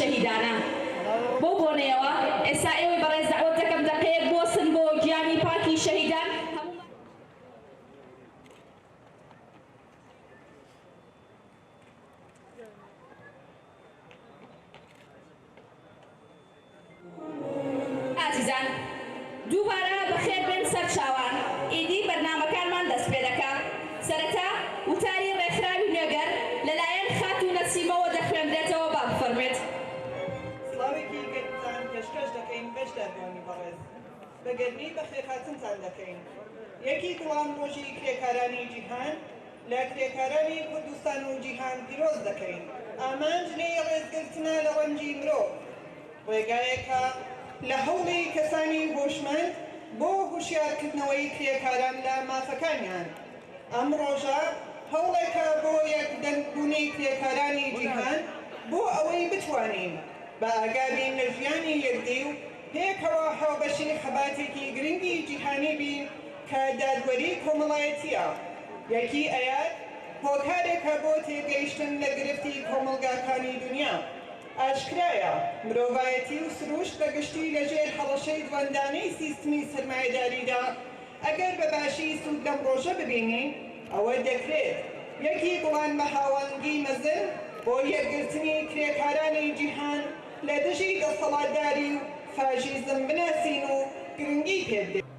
شەهیدانە بۆ بۆنەوە ئێستا ئێوەی بەڕێز دەعوەت دەکەم دەقەیەک بۆسن بۆ گیانی پاکی شەهیدان ئازیزان دووبارە بەخێر بێن سەر چاوان ئیدی بەرنامەکانمان دەست پێ دەکات سەرەتا وتاری ڕێکخراوی نوێگەر لەلایەن خاتوو نەسیمەوە دەخوێندرێتەوە با بفەرمێت. سڵاوێکی گەورەتان پێشکەش دەکەین بەشداربوونی بەڕێز بەگەرمی بە خێرخاتنتان دەکەین. یەکی دڵان ڕۆژی کرێکارانی جیهان لە کرێکارانی کوردستان و جیهان پیرۆز دەکەین. ئامانج لێی ڕێزگرتنە لە ڕەنجی مرۆڤ ڕێگایەکە لە هەوڵی کەسانی هۆشمەند بۆ هوشیارکردنەوەی کرێکاران لە مافەکانیان. ئەم ڕۆژە هەوڵێکە بۆ یەکدەنگبوونی کرێکارانی جیهان بۆ ئەوەی بتوانین بە ئاگابین لە ژیانی یەکدی و پێکەوە هاوبەشی خەباتێکی گرنگی جیهانی بین کە دادوەری کۆمەڵایەتیە. یەکی ئەیاد هۆکارێکە بۆ تێگەیشتن لە گرفتی کۆمەلگاکانی دنیا. ئاشکرایە مرۆڤایەتی و سروشت بەگشتی لەژێر هەڵەشەی دووەندانەی سیستمی سەرمایەداریدا ئەگەر بە باشی سوود لەم ڕۆژە ببینین ئەوە دەکرێت یەکی بڵان بە هاوڵنگی مەزن بۆ یەکگرتنی کرێکارانی جیهان لە دژی دەسەڵاتداری و فاشیزم بناسین و گرنگی پێ بدەین.